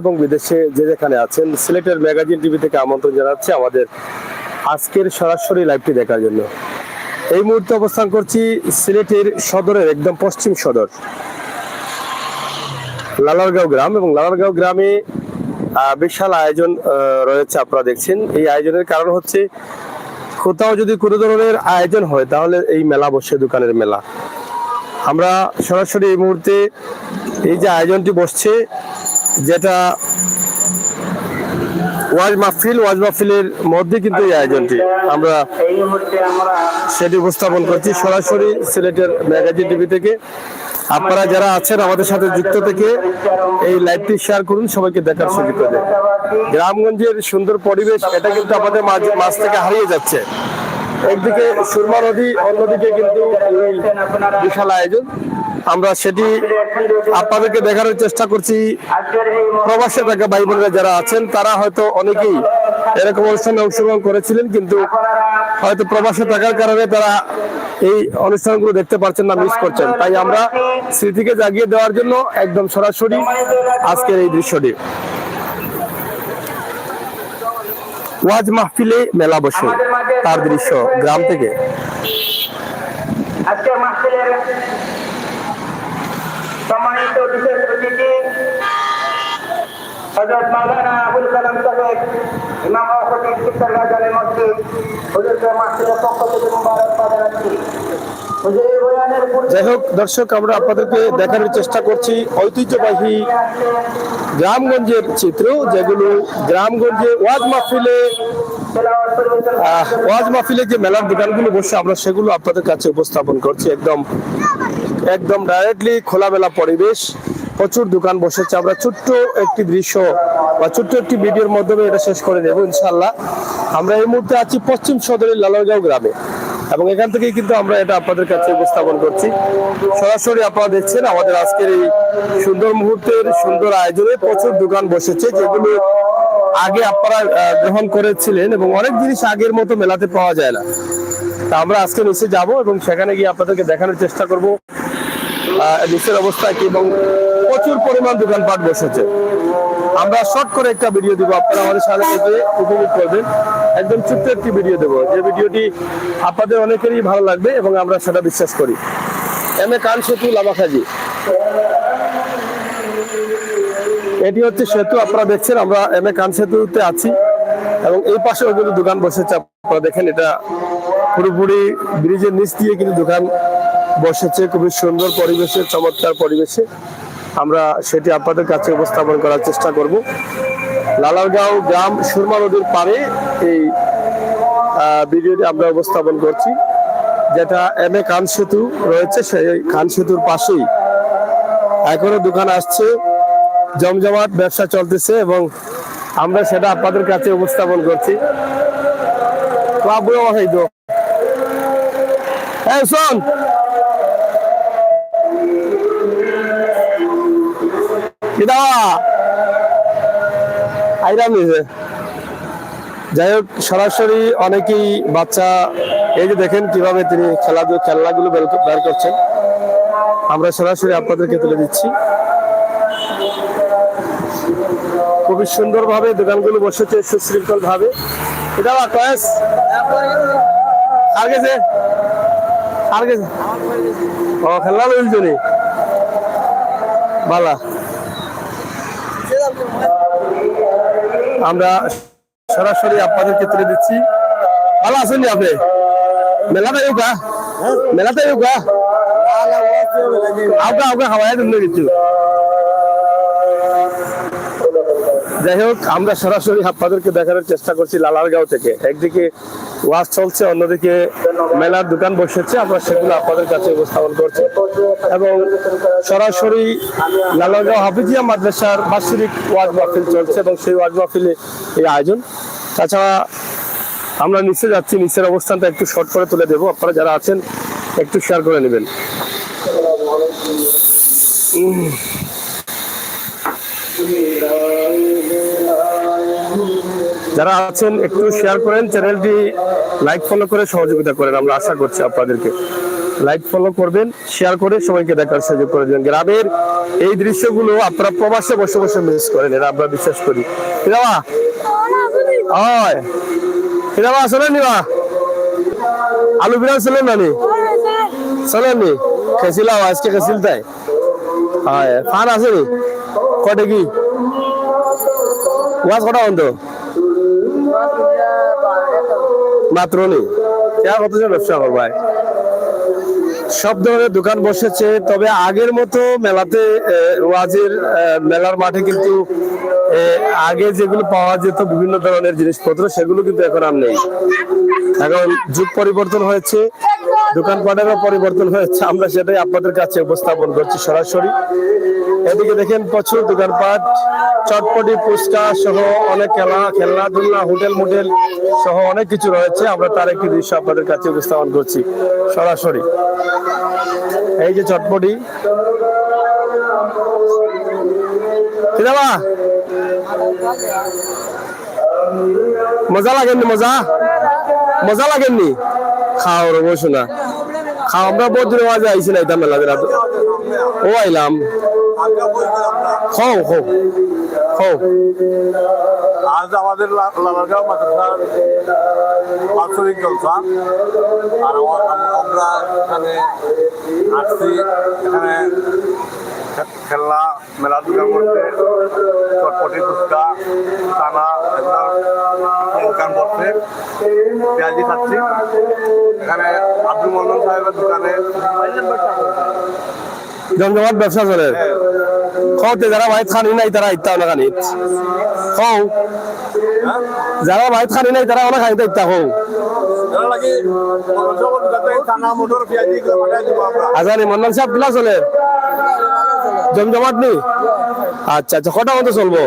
এবং বিদেশে যে যেখানে আছেন সিলেটের ম্যাগাজিন টিভি থেকে আমন্ত্রণ জানাচ্ছি আমাদের আজকের সরাসরি লাইভটি দেখার জন্য। এই মুহূর্তে অবস্থান করছি সিলেটের সদরের একদম পশ্চিম সদর লালারগাঁও গ্রাম, এবং লালারগাঁও গ্রামে বিশাল আয়োজন রয়েছে। আপনারা দেখছেন এই আয়োজনের কারণ হচ্ছে কোথাও যদি কোনো ধরনের আয়োজন হয় তাহলে এই মেলা বসে, দোকানের মেলা। আমরা সরাসরি এই মুহূর্তে এই যে আয়োজনটি বসছে, যেটা ওয়াজ মাহফিলের মধ্যে কিন্তু এই আয়োজনটি আমরা সেটি উপস্থাপন করছি সরাসরি সিলেটের ম্যাগাজিন টিভি থেকে। আপনারা যারা আছেন আমাদের সাথে যুক্ত থেকে এই লাইভটি শেয়ার করুন, সবাইকে দেখার সুযোগ করে দেন। গ্রামগঞ্জের সুন্দর পরিবেশ, এটা কিন্তু আমাদের মাঝ থেকে হারিয়ে যাচ্ছে। একদিকে সুরমা নদী, অন্যদিকে কিন্তু বিশাল আয়োজন। আমরা সেটি আপনাদেরকে দেখানোর চেষ্টা করছি। প্রবাসে থাকা ভাই বোনেরা যারা আছেন তারা হয়তো অনেকেই এরকম অনুষ্ঠানে অংশগ্রহণ করেছিলেন, কিন্তু হয়তো প্রবাসে থাকার কারণে তারা এই অনুষ্ঠানগুলো দেখতে পাচ্ছেন না, মিস করছেন। তাই আমরা স্মৃতিকে জাগিয়ে দেওয়ার জন্য একদম সরাসরি আজকের এই দৃশ্যটি। ওয়াজ মাহফিলে মেলা বসে, তার দৃশ্য গ্রাম থেকে। সম্মানিত বিশেষ অতিথি হযরত মাওলানা আবুল কালাম সাহেব, ইমাম ও খতিব কিশোরগঞ্জ জামে মসজিদ, হুজুরকে মাহফিলের পক্ষ থেকে মুবারকবাদ জানাচ্ছি। যাই হোক দর্শক, আমরা আপনাদেরকে দেখানোর চেষ্টা করছি ঐতিহ্যবাহী গ্রামগঞ্জের চিত্র, যেগুলো গ্রামগঞ্জে ওয়াজ মাহফিলে যে মেলার দোকানগুলো বসে আমরা সেগুলো আপনাদের কাছে উপস্থাপন করছি। একদম ডাইরেক্টলি খোলামেলা পরিবেশ, প্রচুর দোকান বসেছে। আমরা ছোট্ট একটি দৃশ্য বা ছোট্ট একটি ভিডিওর মাধ্যমে এটা শেষ করে দেবো ইনশাল্লাহ। আমরা এই মুহূর্তে আছি পশ্চিম সদরের লালারগাঁও গ্রামে, এবং এখান থেকেই কিন্তু আমরা এটা আপনাদের কাছে উপস্থাপন করছি সরাসরি। আপনারা দেখছেন আমাদের আজকের এই সুন্দর মুহূর্তের সুন্দর আয়োজনে প্রচুর দোকান বসেছে, যেগুলো আগে আপনারা গ্রহণ করেছিলেন, এবং অনেক জিনিস আগের মতো মেলাতে পাওয়া যায় না। তা আমরা আজকে নিচে যাব এবং সেখানে গিয়ে আপনাদেরকে দেখানোর চেষ্টা করব নিচের অবস্থা কি, এবং প্রচুর পরিমাণ দোকানপাট বসেছে। আমরা শর্ট করে একটা ভিডিও দিব, আপনারা আমাদের সাথে উপভোগ করবেন। একদম ছোট্ট একটি ভিডিও দেবো, যে ভিডিওটি আপনাদের অনেকেরই ভালো লাগবে এবং আমরা সেটা বিশ্বাস করি। এম.এ. খান সেতু, লামাখাজি, এটি হচ্ছে সেতু। আপনারা দেখছেন আমরা এম.এ. খান সেতুতে আছি, এবং এই পাশে কিন্তু দোকান বসেছে। আপনারা দেখেন এটা পুরোপুরি ব্রিজের নিচ দিয়ে কিন্তু দোকান বসেছে, খুবই সুন্দর পরিবেশে, চমৎকার পরিবেশে। আমরা সেটি আপনাদের কাছে উপস্থাপন করার চেষ্টা করব। লালারগাঁও গ্রাম সুরমা নদীর পাড়ে এই ভিডিওটি আমরা উপস্থাপন করছি, যেটা এম.এ. খান সেতু রয়েছে, সেই খান সেতুর পাশেই এখনো দোকান আসছে, জমজমাট ব্যবসা চলতেছে, এবং আমরা সেটা আপনাদের কাছে উপস্থাপন করছি। শোন, যাই হোক সরাসরি অনেকেই বাচ্চা, এই যে দেখেন কিভাবে তিনি খেলনাগুলো বের করছেন, আমরা সরাসরি আপনাদেরকে তুলে দিচ্ছি। খুবই সুন্দর ভাবে দোকানগুলো বসেছে, সুশৃঙ্খল ভাবে। এটা ও খেলনা লইলছনি বালা। আমরা সরাসরি আপনাদেরকে তুলে দিচ্ছি। ভালো আছেন আপনি? মেলাতে খাওয়াই দিন কিছু। যাই হোক, আমরা সরাসরি আপনাদেরকে দেখানোর চেষ্টা করছি লালারগাঁও থেকে। একদিকে ওয়াজ চলছে, অন্যদিকে মেলার দোকান বসেছে, আমরা সেগুলো আপনাদের কাছে উপস্থাপন করছি। এবং সরাসরি লালারগাঁও হাফিজিয়া মাদ্রাসার বার্ষিক ওয়াজ মাহফিল চলছে, এবং সেই ওয়াজ মাহফিলে এই আয়োজন। তাছাড়া আমরা নিচে যাচ্ছি, নিচের অবস্থানটা একটু শর্ট করে তুলে দেবো, আপনারা যারা আছেন একটু শেয়ার করে নেবেন। যারা আছেন একটু শেয়ার করেন, চ্যানেলটি লাইক ফলো করে সহযোগিতা করেন, আমরা আশা করছি আপনাদেরকে। লাইক ফলো করবেন, শেয়ার করে সবাইকে দেখার সুযোগ করে দেবেন। গ্রামের এই দৃশ্যগুলো আপনারা প্রবাসে বসে বসে মিস করেন, এটা আমরা বিশ্বাস করি। কিরাবা হয় কিরাবা শোনেন নিবা আলু বিরান ছিলেন নানি শোনেননি খেয়েছিলাম আজকে খেয়েছিল তাই হয় ফান আছে নি কটে কি ওয়াজ কটা বন্ধ মাত্র নেই কতজন ব্যবসা করবাই সব ধরনের দোকান বসেছে। তবে আগের মতো মেলাতে ওয়াজের মেলার মাঠে কিন্তু আগে যেগুলো পাওয়া যেত বিভিন্ন ধরনের জিনিসপত্র সেগুলো কিন্তু এখন আর নেই। এখন যুগ পরিবর্তন হয়েছে, দোকানপাটেরও পরিবর্তন হয়েছে, আমরা সেটাই আপনাদের কাছে উপস্থাপন করছি সরাসরি। এদিকে দেখেন প্রচুর দোকানপাট, চটপটি, ফুচকা সহ অনেক খেলনাধুলা, হোটেল মোটেল সহ অনেক কিছু রয়েছে। আমরা তার একটি দৃশ্য আপনাদের কাছে উপস্থাপন করছি সরাসরি। এই যে চটপটি মজা লাগেননি? মজা লাগেননি? খাও রে বসো না, খাও। আমরা বহুত দূরে আওয়াজে আইসি না এটা মেলা দিলা ও আইলাম খাও খাও খাও। আজ আমাদের লালারগাঁও মাদ্রাসার বাৎসরিক জলসা, আর আমরা এখানে আসছি। এখানে খেলনা মেলার দোকান করতে, চটপটি, ফুচকা, চানা এগুলো দোকান করতে, পেঁয়াজি খাচ্ছি। এখানে আব্দুল মোহাম্মদ সাহেবের দোকানে জমজমাট ব্যবসা চলে। খাওতে যারা ভাই খানি নাই তারা ইত্যা না খানি খাও, যারা ভাই খানি নাই তারা অনেক খাইতে ইত্যা খাও। আজানি মন্ডল সাহেব গুলা চলে জমজমাট নেই? আচ্ছা আচ্ছা, কটা মতো চলবো?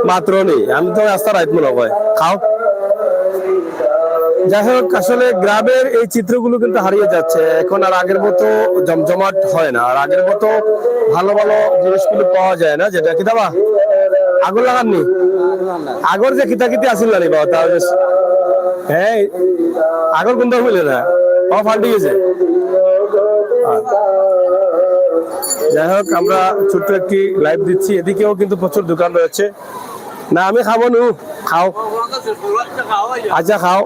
মাত্র নেই, আমি তো রাস্তা রাইত মনে হয়। খাও। যাই হোক, আসলে গ্রামের এই চিত্রগুলো কিন্তু হারিয়ে যাচ্ছে। এখন আর আগের মতো জমজমাট হয় না, আর আগের মতো ভালো ভালো জিনিসগুলো পাওয়া যায় না। যেটা কিতাবা আগুন লাগাননি, আগর যে কিতাকিতি আসিল না বাবা, তাহলে হ্যাঁ আগর কিন্তু মিলে না, ফাল্টি গেছে। যাই হোক, আমরা ছোট্ট একটি লাইভ দিচ্ছি। এদিকেও কিন্তু প্রচুর দোকান রয়েছে। না আমি খাবো নু, খাও। আচ্ছা খাও।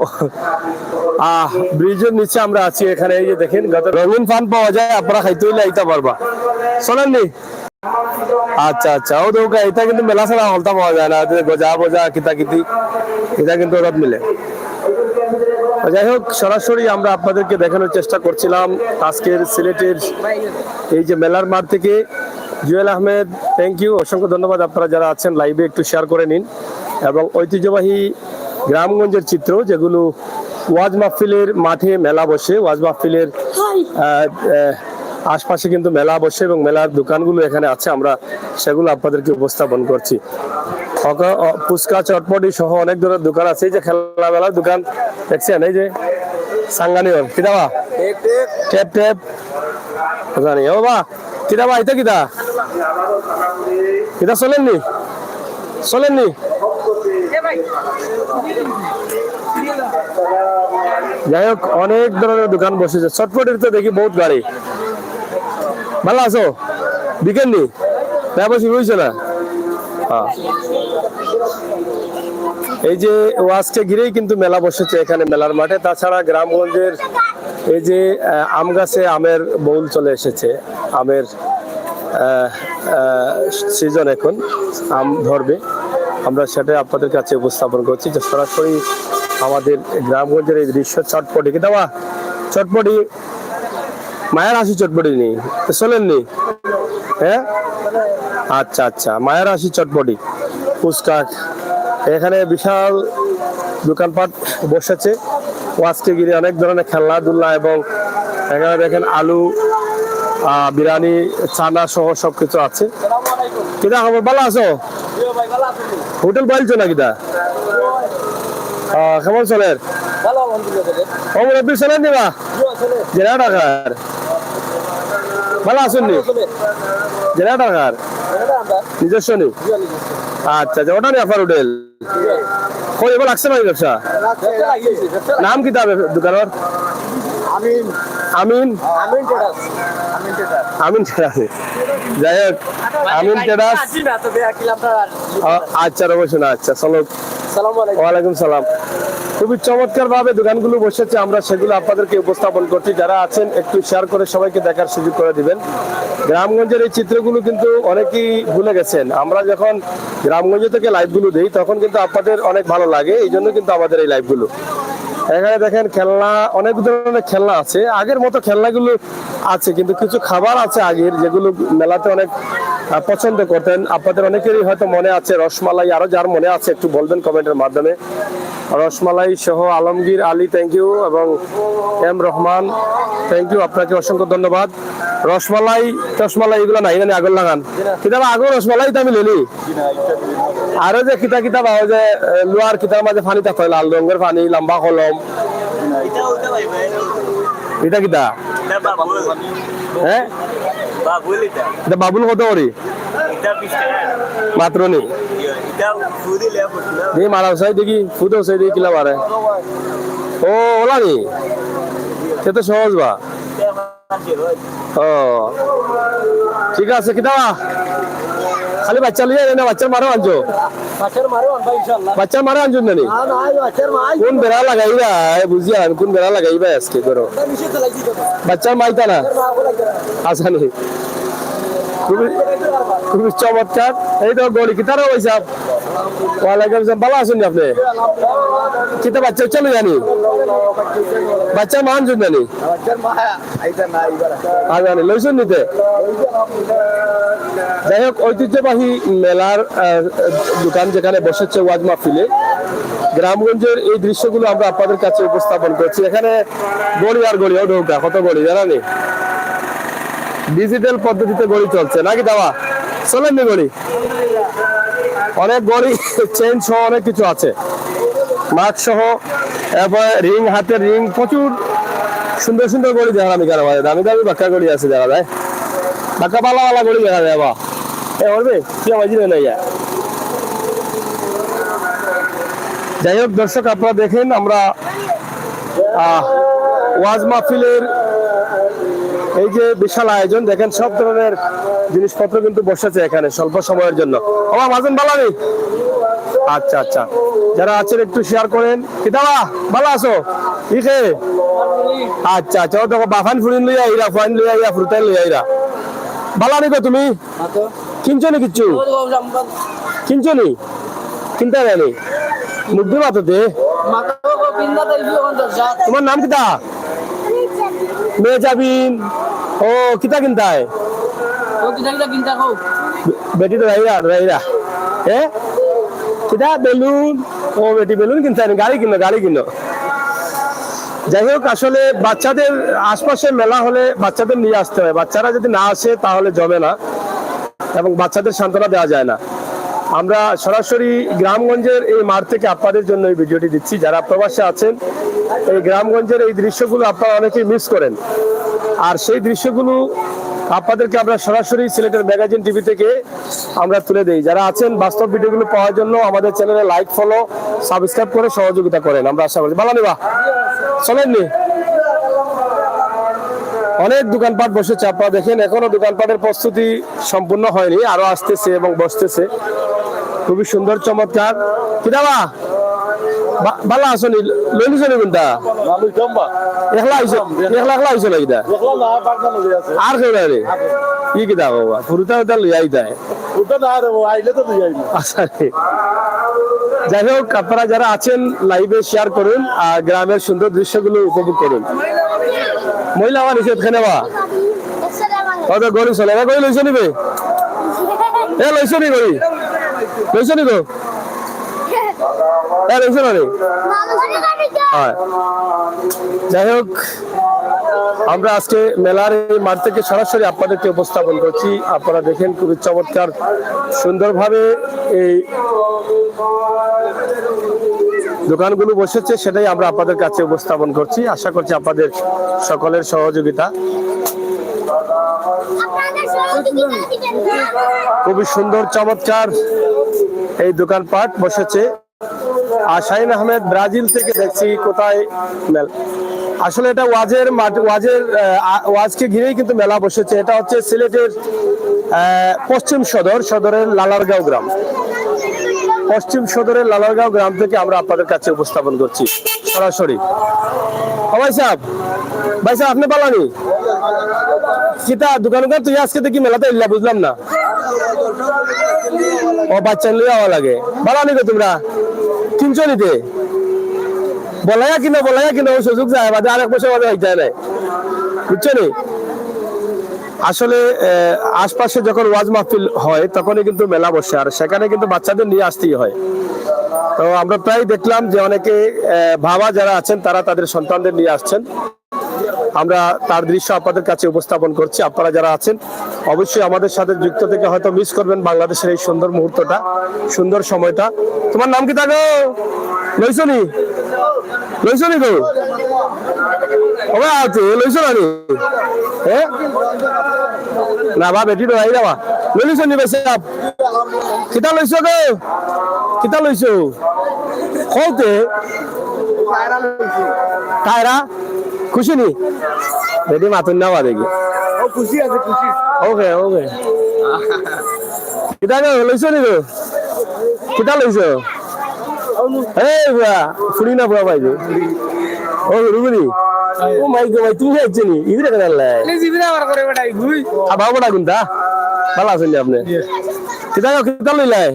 ব্রিজের নিচে আমরা আছি এখানে। এই যে দেখেন রঙিন পান পাওয়া যায়, আপনারা খাইতে হইলে আইতে পারবা। শোনেননি? আচ্ছা আচ্ছা, ও দৌকা এটা কিন্তু মেলা ছাড়া হলতা পাওয়া যায় না। গজা বজা কিতাকিতি এটা কিন্তু ওরা মিলে। যাই হোক, সরাসরি আমরা আপনাদেরকে দেখানোর চেষ্টা করছিলাম আজকের সিলেটের এই যে মেলার মাঠ থেকে। জুয়েল আহমেদ, থ্যাংক ইউ, অসংখ্য ধন্যবাদ। আপনারা যারা আছেন লাইভে একটু শেয়ার করে নিন। এবং ঐতিহ্যবাহী গ্রামগঞ্জের চিত্র, যেগুলো ওয়াজ মাহফিলের মাঠে মেলা বসে, ওয়াজ মাহফিলের আশপাশে কিন্তু মেলা বসে এবং মেলার দোকানগুলো এখানে আছে, আমরা সেগুলো আপনাদেরকে উপস্থাপন করছি। ফুচকা, চটপটি সহ অনেক ধরনের দোকান আছে। এই যে খেলনা মেলার দোকান দেখছেন, এই যে সাঙ্গানিওর কিতাবা ট্যাপ ট্যাপ জানি ও বা কিতাবা এটা কিতা কিতা চলেননি চলেননি। যাই হোক, অনেক ধরনের দোকান বসেছে। চটপটির তো দেখি বহুত গাড়ি। ভালো আছো? বিকেননি ব্যবসা শুরু হয়েছে না? এই যে ওয়াজকে ঘিরেই কিন্তু মেলা বসেছে এখানে মেলার মাঠে। তাছাড়া গ্রামগঞ্জের এই যে আম গাছে আমের বউল চলে এসেছে, আমের সিজন, এখন আম ধরবে। আমরা সেটাই আপনাদের কাছে উপস্থাপন করছি যে সরাসরি আমাদের গ্রামগঞ্জের এই দৃশ্য। চটপটি কি দাবা চটপটি মায়ের হাসি চটপটি নেই চলেননি? হ্যাঁ আচ্ছা আচ্ছা, মায়ের হাসি চটপটি, ফুচকা। এখানে বিশাল দোকানপাট বসেছে ওয়াজকে ঘিরে, অনেক ধরনের খেলনাধুলা এবং এখানে দেখেন আলু, বিরিয়ানি, চানা সহ সবকিছু আছে। কিনা খবর? ভালো আছো? হোটেল বলছো না কিনা? কেমন চলেন? চলেন দিবা জেলা টাকার? ভালো আছেন নি? জেলা টাকার নিজস্ব নেই? আচ্ছা আচ্ছা, ওটা নেই আপনার হোটেল? এবার লাগছে না ব্যবসা? নাম কি দোকানের? আমিন আমিন টেরাসে যাই হোক আমিন টেরাস আচ্ছা অবশ্যই না আচ্ছা চলো ওয়ালাইকুম সালাম খুবই চমৎকার ভাবে দোকানগুলো বসেছে আমরা সেগুলো আপনাদেরকে উপস্থাপন করছি যারা আছেন একটু শেয়ার করে সবাইকে দেখার সুযোগ করে দিবেন গ্রামগঞ্জের এই চিত্রগুলো কিন্তু অনেকেই ভুলে গেছেন আমরা যখন গ্রামগঞ্জ থেকে লাইভগুলো দিই তখন কিন্তু আপনাদের অনেক ভালো লাগে এই জন্য কিন্তু আমাদের এই লাইভগুলো এখানে দেখেন খেলনা অনেক ধরনের খেলনা আছে আগের মতো খেলনাগুলো আছে কিন্তু কিছু খাবার আছে আগের যেগুলো মেলাতে অনেক পছন্দ করতেন আপনাদের অনেকেরই হয়তো মনে আছে রসমালাই আরো যার মনে আছে একটু বলবেন কমেন্টের মাধ্যমে রসমালাই সহ আলমগীর আলী থ্যাংক ইউ এবং এম রহমান থ্যাংক ইউ আপনাকে অসংখ্য ধন্যবাদ রসমালাই এগুলো নাই মানে আগর লাগান কিতাব আগর রসমালাই তো আমি লেলি আরো যে কিতাব পাওয়া যে লোহার কিতার মাঝে পানি থাকতে লাল রঙের পানি লম্বা কলম এটা কিতা হ্যাঁ এটা বাবুল কত করি মাত্র নেই মারা চাই দেখি ফুদ চাই দেখি কিলা পারে ও ওলা নি সে তো সহজ বা ও ঠিক আছে কিতা খালি বাচ্চা লিয়ে না বাচ্চার মারো আনছো বাচ্চার মারো আনছো না কোন বেড়া লাগাইবা বুঝিয়া কোন বেড়া লাগাইবা আজকে করো বাচ্চার মাইতা না আচ্ছা নেই খুবই চমৎকার এই তো গড়ি কিতারও পয়সা ওয়ালাইকুম আসসালাম ভালো আছেন আপনি কিতা বাচ্চা চলে জানি বাচ্চার মান শুন জানি জানি লইছেন নিতে যাই হোক ঐতিহ্যবাহী মেলার দোকান যেখানে বসেছে ওয়াজ মাহফিলে গ্রামগঞ্জের এই দৃশ্যগুলো আমরা আপনাদের কাছে উপস্থাপন করছি এখানে গড়ি আর গড়ি ঢৌকা কত গড়ি জানানি ডিজিটাল পদ্ধতিতে গড়ি চলছে নাকি দাওয়া চলেননি গড়ি অনেক গড়ি চেন সহ অনেক কিছু আছে মাস্ক সহ এরপর রিং হাতের রিং প্রচুর সুন্দর সুন্দর গড়ি দেখা আমি কেন দামি দামি বাক্কা গড়ি আছে দেখা যায় বাক্কা পালা গড়ি দেখা যায় বা এ বলবে কি আমার জিনিস নাই যাই হোক দর্শক আপনারা দেখেন আমরা ওয়াজ মাহফিলের এই যে বিশাল আয়োজন দেখেন সব ধরনের জিনিসপত্র কিন্তু বসেছে এখানে স্বল্প সময়ের জন্য আমার মাঝেন ভালো নেই আচ্ছা আচ্ছা যারা আছেন একটু শেয়ার করেন কিতাবা ভালো আছো ইখে আচ্ছা আচ্ছা ও দেখো বাফান ফুরিন লইয়া ইরা ফাইন লইয়া ইয়া ফ্রুটাইল লইয়া ইরা ভালো নেই গো তুমি কিনছো নি কিচ্ছু কিনছো নি কিনতে নেই মুগ্ধি মাতাতে তোমার নাম কিতা মেজাবিন ও কিতা কিনতায় বেটি তো রাইরা এ কিতা বেলুন ও বেটি বেলুন কিনতে গাড়ি কিনো যাই হোক আসলে বাচ্চাদের আশপাশে মেলা হলে বাচ্চাদের নিয়ে আসতে হয় বাচ্চারা যদি না আসে তাহলে জমে না এবং বাচ্চাদের সান্ত্বনা দেওয়া যায় না আমরা সরাসরি গ্রামগঞ্জের এই মাঠ থেকে আপনাদের জন্য এই ভিডিওটি দিচ্ছি যারা প্রবাসে আছেন এই গ্রামগঞ্জের এই দৃশ্যগুলো আপনারা অনেকেই মিস করেন আর সেই দৃশ্যগুলো আপনাদেরকে আমরা সরাসরি সিলেটের ম্যাগাজিন টিভি থেকে আমরা তুলে দেই যারা আছেন বাস্তব ভিডিওগুলো পাওয়ার জন্য আমাদের চ্যানেলে লাইক ফলো সাবস্ক্রাইব করে সহযোগিতা করেন আমরা আশা করি ভালো নিবা চলেননি অনেক দোকানপাট বসেছে আপনারা দেখেন এখনো দোকানপাটের প্রস্তুতি সম্পূর্ণ হয়নি আরো আসতেছে এবং বসতেছে খুবই সুন্দর চমৎকার কিতাবা ভালো আসনি লইলিস নি কোনটা একলা আইসো না এটা আর কেউ নাই রে কি কিতাব বাবা ফুরুতা লই আইতায় যাই হোক আপনারা যারা আছেন লাইভে শেয়ার করুন আর গ্রামের সুন্দর দৃশ্যগুলো উপভোগ করুন মহিলা আমার নিষেধ খেনে বা কত গড়ি চলে এবার গড়ি লইছ নিবে এ লইছ নি গড়ি লইছ নি গো লইছ না রে যাই হোক আমরা আজকে মেলার এই মাঠ থেকে সরাসরি আপনাদেরকে উপস্থাপন করছি আপনারা দেখেন খুবই চমৎকার সুন্দরভাবে এই দোকানগুলো বসেছে সেটাই আমরা আপনাদের কাছে উপস্থাপন করছি আশা করছি আপনাদের সকলের সহযোগিতা খুবই সুন্দর চমৎকার এই দোকানপাট বসেছে আর শাহিন আহমেদ ব্রাজিল থেকে দেখছি কোথায় আসলে এটা ওয়াজকে ঘিরেই কিন্তু মেলা বসেছে। এটা হচ্ছে সিলেটের পশ্চিম সদরের লালারগাঁও গ্রাম। পশ্চিম সদরের লালারগাঁও গ্রাম থেকে আমরা আপনাদের কাছে উপস্থাপন করছি সরাসরি। ভাই সাহেব আপনি পালানি কিতা দোকান তুই আজকে দেখি মেলাতে ইল্লা বুঝলাম না। ও বাচ্চা নিয়ে আওয়া লাগে পালানি গো তোমরা কিনছো নিতে বলাইয়া কিনা ওই সুযোগ যায় বাদে আরেক বছর বাদে হইতে নাই বুঝছো নি। আসলে আশপাশে যখন ওয়াজ মাহফিল হয় তখনই কিন্তু মেলা বসে, আর সেখানে কিন্তু বাচ্চাদের নিয়ে আসতেই হয়। তো আমরা প্রায় দেখলাম যে অনেকে বাবা যারা আছেন তারা তাদের সন্তানদের নিয়ে আসছেন। আমরা তার দৃশ্য আপনাদের কাছে উপস্থাপন করছি। আপনারা যারা আছেন অবশ্যই আমাদের সাথে যুক্ত থেকে হয়তো মিস করবেন বাংলাদেশের এই সুন্দর মুহূর্তটা, সুন্দর সময়টা। তোমার নাম কি থাকো লইছনি গো লইছো না হ্যাঁ না বা বেটি আই যাবা লইছ নি বেশি কিতা লইছ গো কিতা লইছো কওতে টায়রা খুশি নি বেটি মাতুন না বা দেখি ও খুশি আছে খুশি ওকে কিতা গো লইছ নি গো কিতা লইছো এই বুয়া ফুড়ি না বুয়া ভাই ও রুবনি ও মাই গো ভাই তুমি যাচ্ছ নি ইদরে কেন লাই নে জিবিনা আবার করে বেটাই গুই আবার বড়া গুনতা ভালো আছেন আপনি কিতা লইলাই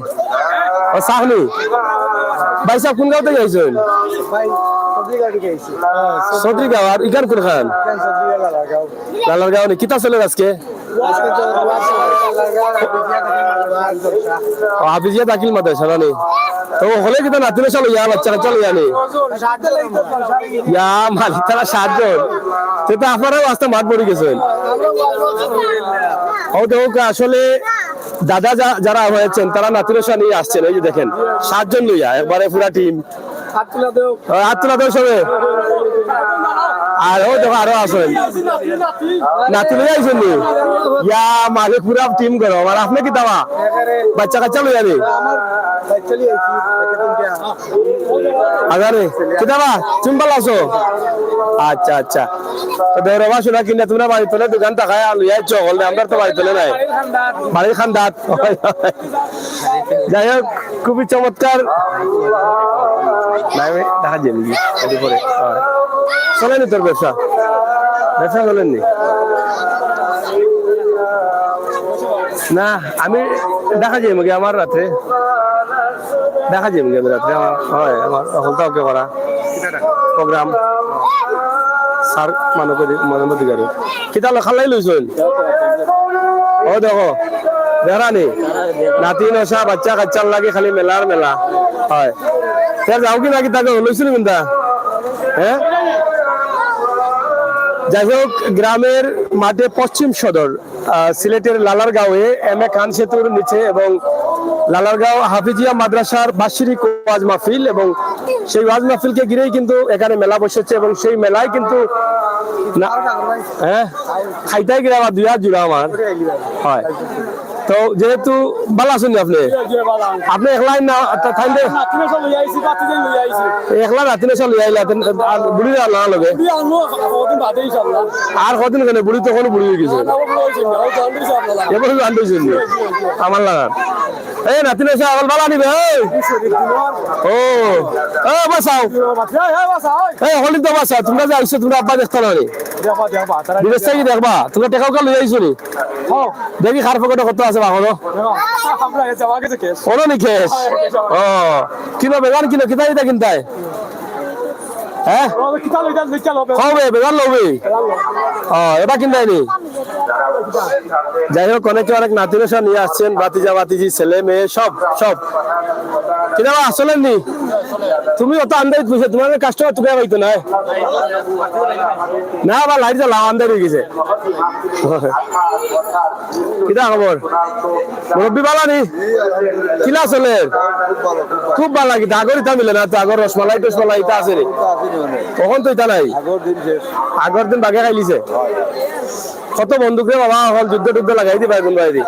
ও সাহনি ভাই সাহেব কোন গাঁও থেকে আইছেন ভাই সদরিগাঁও আর ইকান কোন খান লালারগাঁও নি কিতা চলে আজকে হাফিজিয়া দাখিল মাদ্রাসা জানি তো হলে কিন্তু নাতিলে চলো ইয়া বাচ্চারা চলো জানি ইয়া মালিক তারা 7 জন তো আপনারাও আস্তে মাঠ পড়ে গেছেন। আসলে দাদা যারা হয়েছেন তারা নাতিরসা নিয়ে আসছেন। এই যে দেখেন 7 জন লইয়া একবারে পুরা টিম হাত তুলা দেও সবে। আর ও দেখো আরো আছেন নাতি লইয়া আইছেন নি ইয়া মালিক পুরা টিম করো। আর আপনি কি দাবা বাচ্চা কাচ্চা লইয়া নি আগারে কি দাবা তুমি ভালো আছো? আচ্ছা আচ্ছা তো দেওয়া শোনা কিনা তোমরা বাড়ি তোলে দোকান টাকায় লইয়া চল আমরা তো বাড়ি তোলে নাই বাড়ির খান্দাত। যাই হোক খুবই চমৎকার দেখা যায় নাকি পরে চলেনি তোর ব্যবসা চলেননি না আমি দেখা যাই মুগে আমার রাত্রে দেখা যাই মুগে আমি রাত্রে আমার হয় আমার হলতা ওকে করা প্রোগ্রাম সার মানবাধিকারী কিতা খালাই লইছেন ও দেখো দেখানি নাতি নশা বাচ্চা কাচ্চার লাগে খালি মেলার মেলা হয় যাও কি নাকি তাকে লইছিল কিন্তু হ্যাঁ। যাই হোক গ্রামের মাঠে পশ্চিম সদর সিলেটের লালারগাঁওয়ে এম.এ. খান সেতুর নিচে এবং লালারগাঁও হাফিজিয়া মাদ্রাসার বার্ষিক ওয়াজ মাহফিল এবং সেই ওয়াজ মাহফিলকে ঘিরেই কিন্তু এখানে মেলা বসেছে এবং সেই মেলায় কিন্তু হ্যাঁ খাইতাই গেলে আমার 2 হাত জুড়া আমার হয়। তো যেহেতু ভালো আছেন আপনি একলাই না একলা রাতি নেশা লই আইলা বুড়ি না লগে আর কদিন কেন বুড়ি তখন বুড়ি হয়ে গেছে এবার আনতেছেন আমার লাগা এই নাতি নেশা আবার ভালো আনিবে ও বাসাও এই হলি তো বাসা তোমরা যে আইছো তোমরা আব্বা দেখতে না বিদেশ থেকে দেখবা তোমরা টেকাও কা লই আইছো নি দেখি খার পকেটে কত আছে বাহনো ওনো নি কেস ও কিনো বেগান কিনো কিতা দিতা কিনতাই হ্যাঁ কবে বেগান লবে এটা কিনতাই নি। যাই হোক অনেকে অনেক নাতিনেশা নিয়ে আসছেন বাতিজা বাতিজি ছেলে মেয়ে সব কিনা আসলেন নি তুমি অত আন্দাজ বুঝে তোমার কাস্টমার তুমি পাইতো না না বা লাইট জ্বালা আন্দাজ হয়ে গেছে কিনা খবর মুরব্বী ভালো নি কিলা চলে খুব ভালো লাগে আগর ইটা মিলে না তো আগর রসমালাই টসমালাই ইটা আছে রে কখন তো ইটা নাই আগর দিন বাগে খাইলিছে কত বন্দুক রে বাবা এখন যুদ্ধ লাগাই দি ভাই কোন ভাই দি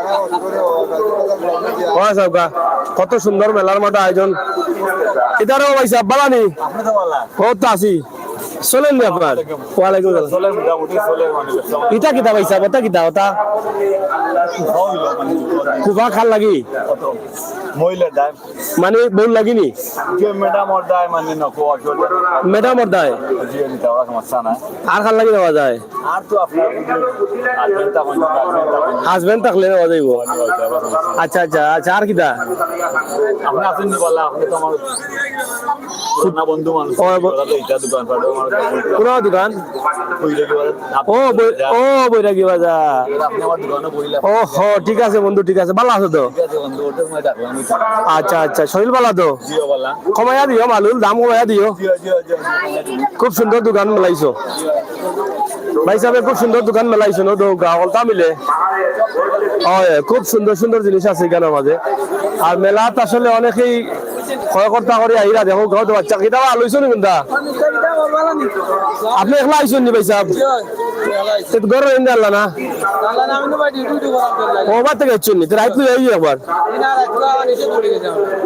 কত সুন্দর মেলার মাঠে আয়োজন ইদারও ভাই সাহেব বালানি কত আসি চলেন নি আপনার? ওয়ালাইকুম আসসালাম। চলে মোটামুটি চলে মানে ইটা কিতা পাইছা? ওটা কিতা? ওটা কুফা খাল লাগি মহিলা দায় মানে বউল লাগিনি যে ম্যাডাম ওর দায় মানে নকো আসলে ম্যাডাম ওর দায় জিও নিতে ওরা সমস্যা নাই আর খাল লাগি দেওয়া যায়? আর তো আপনার আজেন্টা মানে হাজবেন্ড থাকলে নেওয়া যাইব। আচ্ছা আচ্ছা আচ্ছা, আর কিতা? আপনি আসেন নি বলা আপনি তো আমার পুরনা বন্ধু মানুষ এটা দোকান পাড়ে আমার কোন দোকান? ও বৈরাগী বাজার। আপনি আমার দোকানে বইলা ও হ, ঠিক আছে বন্ধু, ঠিক আছে। ভালো আছো তো? ঠিক আছে বন্ধু ওটা সময় ডাকলাম আচ্ছা আচ্ছা, শরীর ভালো তো? জিও বলা কমাইয়া দিও মালুল, দাম কমাইয়া দিও। জিও জিও জিও খুব সুন্দর দোকান মেলাইছো ভাই সাহেব, খুব সুন্দর দোকান মেলাইছো না তো গাঁওটা মিলে। হয়, খুব সুন্দর সুন্দর জিনিস আছে এখানের মাঝে। আর মেলাত আসলে অনেকেই কর্তা করে আইরা দেখো ঘর বাচ্চা কিটা আলোইছো নি কিন্তু আপনি একলা আইসুন নি ভাই সাহেব? ঘর এনে আল্লাহ না ওবার থেকে হচ্ছেন নি তো রাইত যাই একবার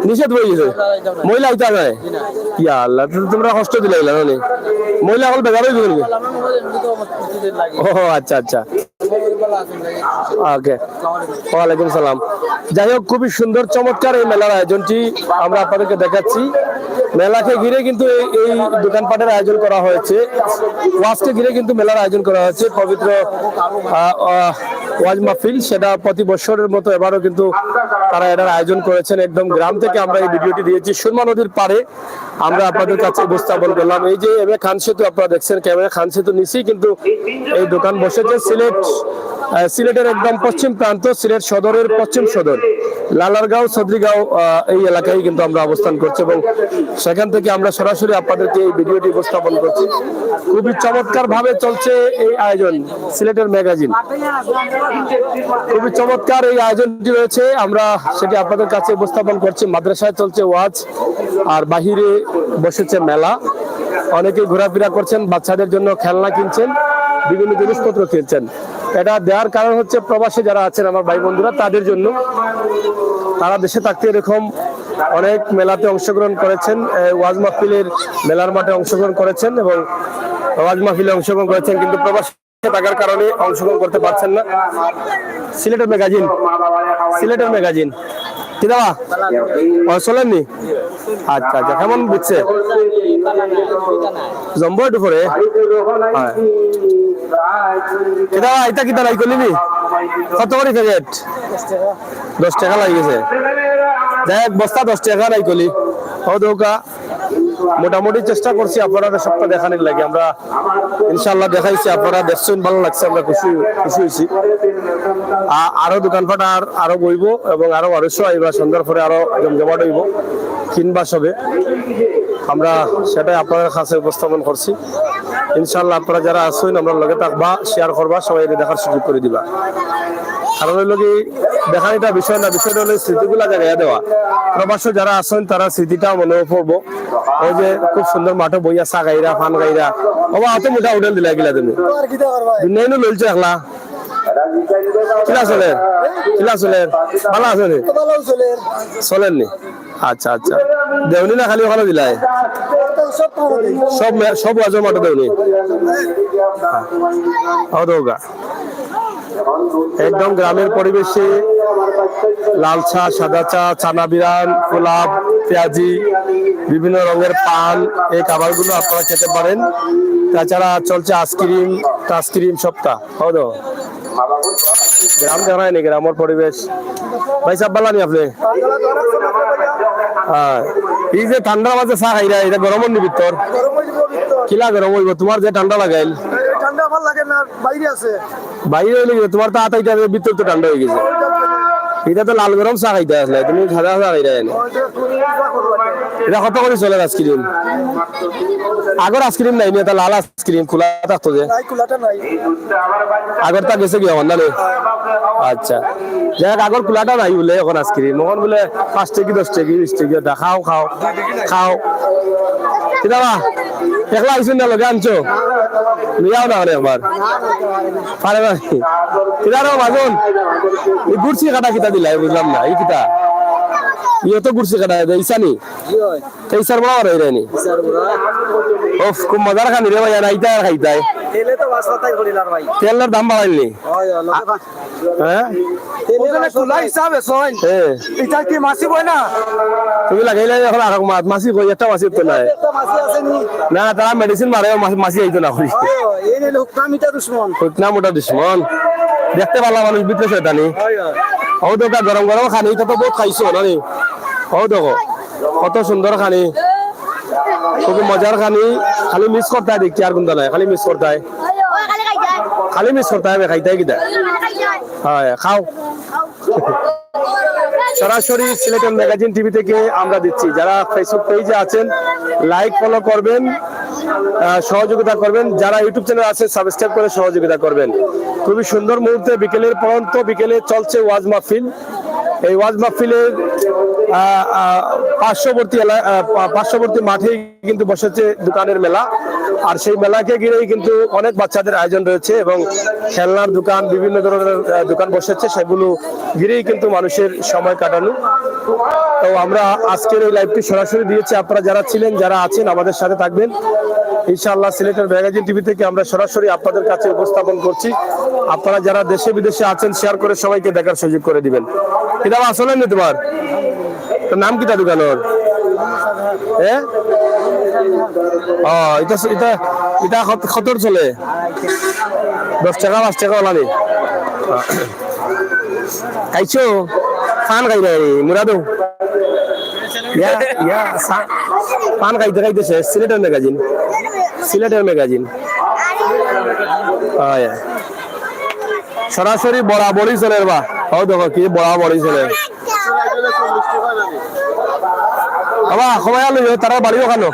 নিষেধ হয়ে গেছে। মহিলা আইতা যায় ইয়া আল্লাহ, তোমরা কষ্ট দিলে না মহিলা হল বেকার হয়ে যাবে। ও আচ্ছা আচ্ছা, ওকে, ওয়ালাইকুম সালাম। যাই হোক, খুবই সুন্দর চমৎকার এই মেলার আয়োজনটি আমরা আপনাদেরকে দেখাচ্ছি। মেলাকে ঘিরে কিন্তু এই দোকানপাটের আয়োজন করা হয়েছে, ওয়াজকে ঘিরে কিন্তু মেলার আয়োজন করা হয়েছে। পবিত্র ওয়াজ মাহফিল, সেটা প্রতি বছরের মতো এবারও কিন্তু তারা এটার আয়োজন করেছেন। একদম গ্রাম থেকে আমরা এই ভিডিওটি দিয়েছি, সুরমা নদীর পাড়ে আমরা আপনাদের কাছে উপস্থাপন করলাম। এই যে এমএ খান সেতু আপনারা দেখছেন, ক্যামেরা খান সেতু নিচেই কিন্তু এই দোকান বসেছে। সিলেটের একদম পশ্চিম প্রান্ত, সিলেট সদরের পশ্চিম সদর লালারগাঁও সদরিগাঁও এই এলাকায় কিন্তু আমরা অবস্থান করছি এবং সেখান থেকে আমরা সরাসরি আপনাদেরকে এই ভিডিওটি উপস্থাপন করছি। খুবই চমৎকার ভাবে চলছে এই আয়োজন, সিলেটের ম্যাগাজিন। খুবই চমৎকার এই আয়োজনটি রয়েছে, আমরা সেটি আপনাদের কাছে উপস্থাপন করছি। মাদ্রাসায় চলছে ওয়াজ আর বাহিরে বসেছে মেলা। অনেকে ঘোরাফেরা করছেন, বাচ্চাদের জন্য খেলনা কিনছেন, বিভিন্ন জিনিসপত্র কিনছেন। এটা দেওয়ার কারণ হচ্ছে প্রবাসী যারা আছেন আমার ভাই বন্ধুরা, তাদের জন্য। তারা দেশে থাকতে এরকম অনেক মেলাতে অংশগ্রহণ করেছেন, ওয়াজ মাহফিলের মেলার মাঠে অংশগ্রহণ করেছেন এবং ওয়াজ মাহফিলে অংশগ্রহণ করেছেন, কিন্তু প্রবাসী থাকার কারণে অংশগ্রহণ করতে পারছেন না। সিলেটের ম্যাগাজিন, সিলেটের ম্যাগাজিন কি দাওয়া চলেননি? আচ্ছা আচ্ছা, কেমন বুঝছে জম্বো দুপুরে? এটা কিতা নাই করলি কত করে প্যাকেট? 10 টাকা লাগিয়েছে। দেখ বস্তা 10 টাকা নাই করলি ও দৌকা। মোটামুটি চেষ্টা করছি আপনারা সবটা দেখানোর লাগে, আমরা ইনশাল্লাহ দেখাইছি, আপনারা দেখছেন, ভালো লাগছে, আমরা খুশি হয়েছি। আরো দোকানপাট আরো বইব এবং আরো 250 আইবা, সন্ধ্যার পরে আরো জমজমাট হইব, কিনবা সবে, আমরা সেটাই আপনাদের কাছে উপস্থাপন করছি। ইনশাল্লাহ আপনারা যারা আছেন আমরা লগে থাকবা, শেয়ার করবা, সবাই দেখার সুযোগ করে দিবা। কারণ হইল কি, দেখার এটা বিষয় না, বিষয়টা হলো স্মৃতিগুলা জায়গায় দেওয়া। প্রবাসী যারা আছেন তারা স্মৃতিটা মনে পড়বো। ওই যে খুব সুন্দর মাঠে বইয়া চা গাইরা, ফান গাইরা, বাবা অত মোটা হোটেল দিলা গিলা তুমি দুনিয়া লইছে একলা। কিলা চলেন, কিলা চলেন, ভালো আছেন? চলেননি? আচ্ছা আচ্ছা, দেওনি না খালি ওখানে দিলাই? সব ওয়াজের মাঠে দেওনি? দৌগা একদম গ্রামের পরিবেশে লাল চা, সাদা চা, চানা বিরান, গোলাপ, পেঁয়াজি, বিভিন্ন রঙের পান, এই খাবারগুলো আপনারা খেতে পারেন। তাছাড়া চলছে আইসক্রিম, টাইসক্রিম সপ্তাহ। হতো গ্রাম জানায়নি, গ্রামের পরিবেশ। ভাই সাহেব বালানি আপনি? হ্যাঁ, এই যে ঠান্ডার মাঝে চা খাইরা, এটা গরমের নিবিত্তর কিলা গরম হইব? তোমার যে ঠান্ডা লাগাইল বাইরে হইলে তোমার তো আতাইটা ভিতর তো ঠান্ডা হয়ে গেছে। এটা তো লাল গরম চা খাইতে আসলে, তুমি সাদা চা খাইরা এনে। এটা কত করে চলে আইসক্রিম? আগর আইসক্রিম নাই, এটা লাল আইসক্রিম খোলা থাকতো যে, আগরটা গেছে কি এখন জানে? আচ্ছা, যাই হোক, আগর খোলাটা নাই বলে এখন আইসক্রিম, এখন বলে 5 টাকা 10 টাকা 20 টাকা। খাও খাও খাও। কিদাবা একলা আইসুন না লগে আনছো? নিয়াও না একবার পারে ভাই। কিদারো বাজন এই গুড়ছি কাটা কিতা দিলাই বুঝলাম না, এই কিতা ইয়ে তো ঘুরছে কাটা ইসানি ইসার বড় আর হইরানি ওফ খুব মজার খানি রে ভাই নাইতা আর খাইতাই তেলে তো বাসতাই করিলার ভাই তেলের দাম বাড়াইনি হয় লগে হ্যাঁ তেলে কুলা হিসাবে সইন হ্যাঁ এটা কি মাসি বই না তুমি লাগাইলে এখন আর মাছি কই একটা মাছি তো নাই একটা মাসি আছে নি না তারা মেডিসিন মারে মাছি আইতো না কই এই নে হুকনামিটা দুশমন না মোটা দুশ্মন দেখতে ভালো মানুষ ভিতরে শয়তানি হয় ও তো গরম গরম খানি তো বহুত খাইছো না রে ও দেখো কত সুন্দর খানি খুবই মজার খানি খালি মিস করতে হয় দেখছি আর কোনটা নাই খালি মিস করতে হয় খালি মিস করতে হবে খাইতে হয় কিটা হ্যাঁ খাও সরাসরি সিলেটের ম্যাগাজিন টিভি থেকে আমরা দিচ্ছি যারা ফেসবুক পেজে আছেন লাইক ফলো করবেন সহযোগিতা করবেন যারা ইউটিউব চ্যানেল আছে সাবস্ক্রাইব করে সহযোগিতা করবেন খুবই সুন্দর মুহূর্তে বিকেলের পর্যন্ত বিকেলে চলছে ওয়াজ মাহফিল এই ওয়াজ মাহফিলের পার্শ্ববর্তী মাঠেই কিন্তু বসেছে দোকানের মেলা আর সেই মেলাকে ঘিরেই কিন্তু অনেক বাচ্চাদের আয়োজন রয়েছে এবং খেলনার দোকান বিভিন্ন ধরনের দোকান বসেছে সেগুলো ঘিরেই কিন্তু মানুষের সময় কাটানো তো আমরা আজকের এই লাইভটি সরাসরি দিয়েছি আপনারা যারা ছিলেন যারা আছেন আমাদের সাথে থাকবেন ইনশাআল্লাহ সিলেটের ম্যাগাজিন টিভি থেকে আমরা সরাসরি আপনাদের কাছে উপস্থাপন করছি আপনারা যারা দেশে বিদেশে আছেন শেয়ার করে সবাইকে দেখার সুযোগ করে দিবেন কিতাব আসলে নি তোমার তোর নাম কিতা দোকানের হ্যাঁ ও এটা এটা এটা কতর চলে 10 টাকা 5 টাকা ওলানি খাইছো পান খাই রে মুরাদু পান খাইতে খাইতেছে সিলেটের ম্যাগাজিন সরাসরি বরাবরই চলে বা ও দেখো কি বরাবরই চলে বাবা সময় আলো তারা বাড়ি ওখানো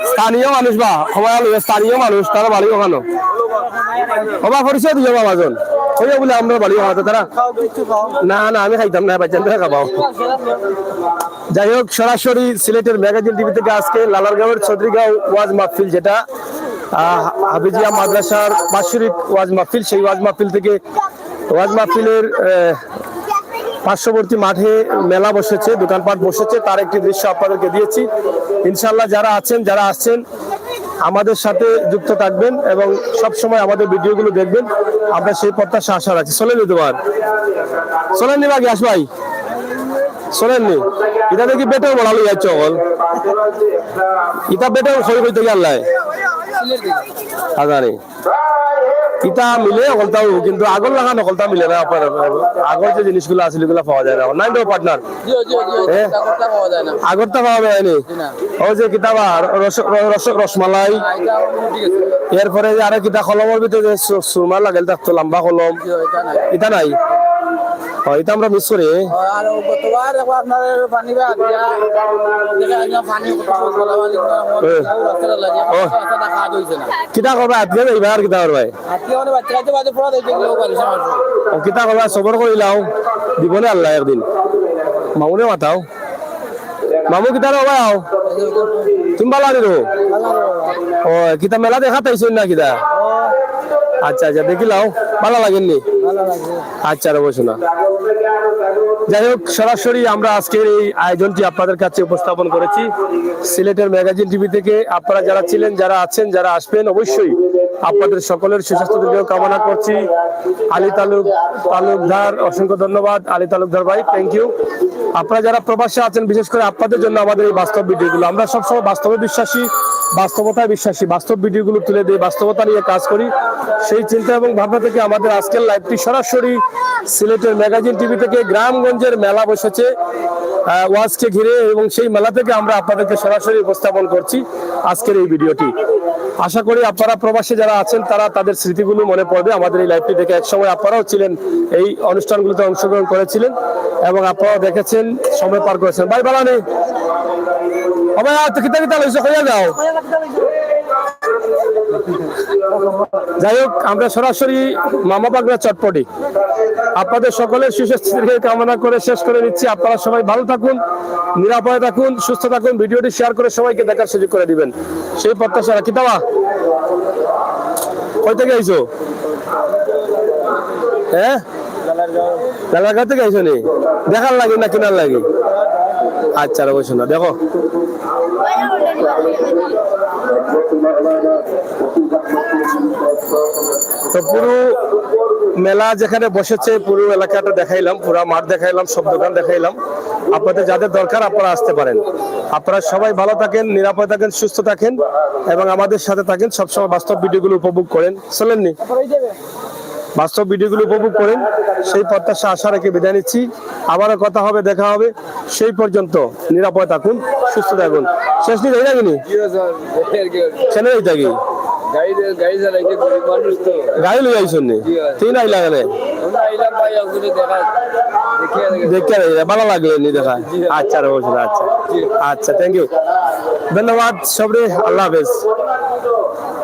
স্থানীয় মানুষ বা সময় আলো স্থানীয় মানুষ তারা বাড়ি ওখানো বাবা পরিচয় দিয়ে বাবা জন ওই বলে আমরা বাড়ি ওখানো তারা না না আমি খাইতাম না বাচ্চান খাবাও যাই হোক সরাসরি সিলেটের ম্যাগাজিন টিভি থেকে আজকে লালারগাঁওয়ের চৌধুরীগাঁও ওয়াজ মাহফিল যেটা হাফিজিয়া মাদ্রাসার বাৎসরিক ওয়াজ মাহফিল সেই ওয়াজ মাহফিল থেকে ওয়াজ মাহফিলের পার্শ্ববর্তী মাঠে মেলা বসেছে দোকানপাট বসেছে তার একটি দৃশ্য আপনাদেরকে দিয়েছি ইনশাআল্লাহ যারা আছেন যারা আসছেন আমাদের সাথে যুক্ত থাকবেন এবং সব সময় আমাদের ভিডিওগুলো দেখবেন আমরা সেই প্রত্যাশা আশা রাখছি চলেননি তোমার চলেননি বাকি আস ভাই চলেননি এটা দেখি বেটেও বড়ালো যাচ্ছে অকল ইটা বেটেও সই করতে গেল্লাই হাজারে ইটা মিলে অকলটাও কিন্তু আগর লাগা নকলটা মিলে না আপনার আগর যে জিনিসগুলো আছে এগুলো পাওয়া যায় না নাই তো পার্টনার আগরটা পাওয়া যায়নি ও যে কিতাব রসমালাই এরপরে আরে কিতা কলমের ভিতরে সুরমা লাগেল থাকতো লম্বা কলম এটা নাই এটা আমরা মিস করি কিতা করবা আজকে এইবার কিতা করবাই কিতা করবা সবর করিলাও দিবনে আল্লাহ একদিন মামুনে মাতাও মামু কিতা রবা তুমি ভালো আনি ও কিতা মেলা দেখা পাইছো না কিতা আচ্ছা আচ্ছা দেখিলাও ভালো লাগেননি আচ্ছা অবশ্যই না যাই হোক সরাসরি আমরা আজকের এই আয়োজনটি আপনাদের কাছে উপস্থাপন করেছি সিলেটের ম্যাগাজিন টিভি থেকে আপনারা যারা ছিলেন যারা আছেন যারা আসবেন অবশ্যই আপনাদের সকলের সুস্বাস্থ্য দীর্ঘ কামনা করছি আলী তালুকদার অসংখ্য ধন্যবাদ আলী তালুকদার ভাই থ্যাংক ইউ আপনারা যারা প্রবাসে আছেন বিশেষ করে আপনাদের জন্য আমাদের এই বাস্তব ভিডিওগুলো আমরা সবসময় বাস্তবে বিশ্বাসী বাস্তবতায় বিশ্বাসী বাস্তব ভিডিওগুলো তুলে দিই বাস্তবতা নিয়ে কাজ করি সেই চিন্তা এবং ভাবনা থেকে আমাদের আজকের লাইভটি সরাসরি সিলেটের ম্যাগাজিন টিভি থেকে গ্রামগঞ্জের মেলা বসেছে ওয়াজকে ঘিরে এবং সেই মেলা থেকে আমরা আপনাদেরকে সরাসরি উপস্থাপন করছি আজকের এই ভিডিওটি আশা করি আপনারা প্রবাসী যারা আছেন তারা তাদের স্মৃতিগুলো মনে পড়বে আমাদের এই লাইভটি দেখে একসময় আপনারাও ছিলেন এই অনুষ্ঠানগুলোতে অংশগ্রহণ করেছিলেন এবং আপনারাও দেখেছেন সময় পার করেছেন ভাই বালা নেই যাও যাই হোক আমরা সরাসরি মামা বাগড়া চটপটি আপনাদের সকলের সুস্বাস্থ্যের কামনা করে শেষ করে নিচ্ছি আপনারা সবাই ভালো থাকুন নিরাপদে থাকুন সুস্থ থাকুন ভিডিওটি শেয়ার করে সবাইকে দেখার সুযোগ করে দিবেন সেই প্রত্যাশা রাখি দাওয়া কই থেকে আইছো হ্যাঁ মেলার থেকে আইসো নি দেখার লাগে না কেনার লাগে আচ্ছা অবশ্য না দেখো তো পুরো মেলা যেখানে বসেছে পুরো এলাকাটা দেখাইলাম পুরো মাঠ দেখাইলাম সব দোকান দেখাইলাম আপনাদের যাদের দরকার আপনারা আসতে পারেন আপনারা সবাই ভালো থাকেন নিরাপদ থাকেন সুস্থ থাকেন এবং আমাদের সাথে থাকেন সবসময় বাস্তব ভিডিওগুলো উপভোগ করেন চলেননি বাস্তব ভিডিওগুলো উপভোগ করেন সেই প্রত্যাশা আশা রেখে বিদায় নিচ্ছি আবারও কথা হবে দেখা হবে সেই পর্যন্ত নিরাপদ থাকুন সুস্থ থাকুন শেষ নিয়ে যাই নাকি ছেলে যাই থাকি গাড়ি লই আইসন নি তিন আইলা গেলে দেখে ভালো লাগলো নি দেখা আচ্ছা অবশ্যই আচ্ছা আচ্ছা থ্যাংক ইউ ধন্যবাদ সবরে আল্লাহ হাফেজ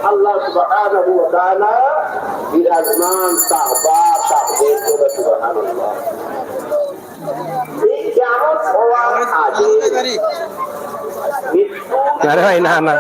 Allah subhanahu wa ta'ala বিরাজমান কাবা কাবে সুবহানাল্লাহ এই যেমন হওয়ার আগে আরে ভাই না না